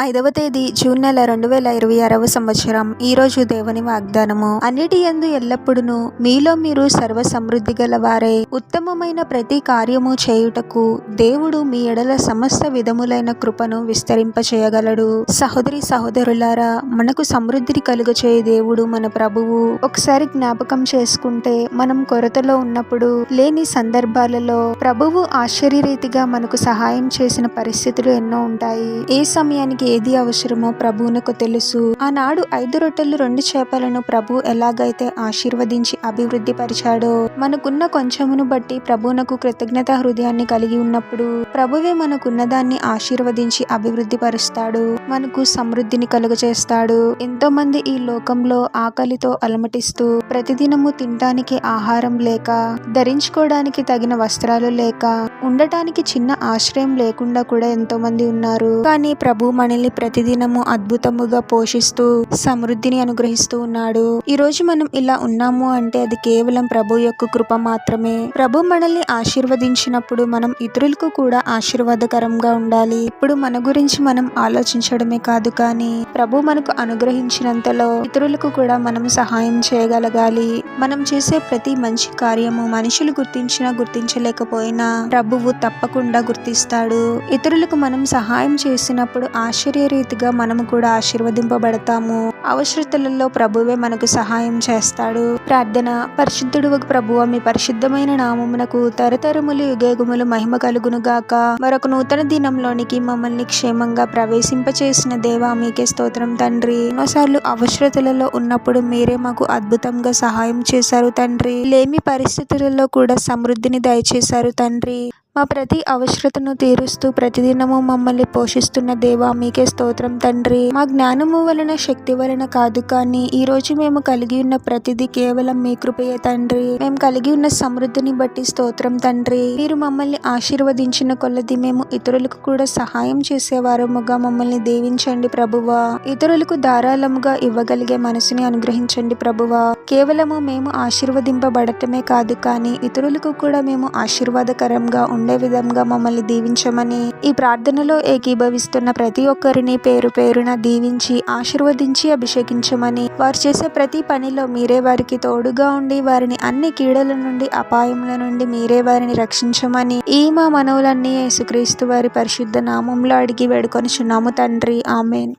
5వ తేదీ జూన్ నెల 2026వ సంవత్సరం. ఈరోజు దేవుని వాగ్దానము. అన్నిటి యందు ఎల్లప్పుడును మీలో మీరు సర్వ సమృద్ధి గలవారై ఉత్తమమైన ప్రతి కార్యము చేయుటకు దేవుడు మీ ఎడల సమస్త విధములైన కృపను విస్తరింపచేయగలడు. సహోదరి సహోదరులారా, మనకు సమృద్ధిని కలుగచేయు దేవుడు మన ప్రభువు. ఒకసారి జ్ఞాపకం చేసుకుంటే, మనం కొరతలో ఉన్నప్పుడు లేని సందర్భాలలో ప్రభువు ఆశ్చర్యరీతిగా మనకు సహాయం చేసిన పరిస్థితులు ఎన్నో ఉంటాయి. ఏ సమయానికి ఏది అవసరమో ప్రభువునకు తెలుసు. ఆనాడు 5 రొట్టెలు 2 చేపలను ప్రభు ఎలాగైతే ఆశీర్వదించి అభివృద్ధి పరిచాడో, మనకున్న కొంచెమును బట్టి ప్రభువునకు కృతజ్ఞత హృదయాన్ని కలిగి ఉన్నప్పుడు ప్రభువే మనకున్నదాన్ని ఆశీర్వదించి అభివృద్ధి పరుస్తాడు, మనకు సమృద్ధిని కలుగజేస్తాడు. ఎంతో మంది ఈ లోకంలో ఆకలితో అలమటిస్తూ, ప్రతిదినము తినటానికి ఆహారం లేక, ధరించుకోవడానికి తగిన వస్త్రాలు లేక, ఉండటానికి చిన్న ఆశ్రయం లేకుండా కూడా ఎంతో మంది ఉన్నారు. కానీ ప్రభు మనల్ని ప్రతిదినము అద్భుతముగా పోషిస్తూ సమృద్ధిని అనుగ్రహిస్తూ ఉన్నాడు. ఈ రోజు మనం ఇలా ఉన్నాము అంటే అది కేవలం ప్రభు యొక్క కృప మాత్రమే. ప్రభు మనల్ని ఆశీర్వదించినప్పుడు మనం ఇతరులకు కూడా ఆశీర్వాదకరంగా ఉండాలి. ఇప్పుడు మన గురించి మనం ఆలోచించడమే కాదు, కానీ ప్రభు మనకు అనుగ్రహించినంతలో ఇతరులకు కూడా మనం సహాయం చేయగలగాలి. మనం చేసే ప్రతి మంచి కార్యము మనుషులు గుర్తించినా గుర్తించలేకపోయినా ప్రభువు తప్పకుండా గుర్తిస్తాడు. ఇతరులకు మనం సహాయం చేసినప్పుడు ఆశ్చర్యరీతిగా మనము కూడా ఆశీర్వదింపబడతాము. అవసరతలలో ప్రభువే మనకు సహాయం చేస్తాడు. ప్రార్థన. పరిశుద్ధుడు ప్రభువా, మీ పరిశుద్ధమైన నామమునకు తరతరములు యుగయుగములు మహిమ కలుగును గాక. మరొక నూతన దినంలోనికి మమ్మల్ని క్షేమంగా ప్రవేశింపచేసిన దేవా, మీకే స్తోత్రం తండ్రి. ఎన్నోసార్లు అవసరతలలో ఉన్నప్పుడు మీరే మాకు అద్భుతంగా సహాయం చేశారు తండ్రి. లేమి పరిస్థితులలో కూడా సమృద్ధిని దయచేశారు తండ్రి. మా ప్రతి అవసరతను తీరుస్తూ ప్రతిదినము మమ్మల్ని పోషిస్తున్న దేవా, మీకే స్తోత్రం తండ్రి. మా జ్ఞానము వలన, శక్తి వలన కాదు, కానీ ఈ రోజు మేము కలిగి ఉన్న ప్రతిదీ కేవలం మీ కృపయే తండ్రి. మేము కలిగి ఉన్న సమృద్ధిని బట్టి స్తోత్రం తండ్రి. మీరు మమ్మల్ని ఆశీర్వదించిన కొలది మేము ఇతరులకు కూడా సహాయం చేసేవారముగా మమ్మల్ని దీవించండి ప్రభువా. ఇతరులకు ధారాళముగా ఇవ్వగలిగే మనసుని అనుగ్రహించండి ప్రభువా. కేవలము మేము ఆశీర్వదింపబడటమే కాదు, కానీ ఇతరులకు కూడా మేము ఆశీర్వాదకరంగా ఉండే విధంగా మమ్మల్ని దీవించమని, ఈ ప్రార్థనలో ఏకీభవిస్తున్న ప్రతి ఒక్కరిని పేరు పేరున దీవించి ఆశీర్వదించి అభిషేకించమని, వారు చేసే ప్రతి పనిలో మీరే వారికి తోడుగా ఉండి వారిని అన్ని కీడల నుండి, అపాయముల నుండి మీరే వారిని రక్షించమని ఈ మా మనవులన్నీ యేసుక్రీస్తు వారి పరిశుద్ధ నామంలో అడిగి వేడుకొనుచున్నాము తండ్రి. ఆమేన్.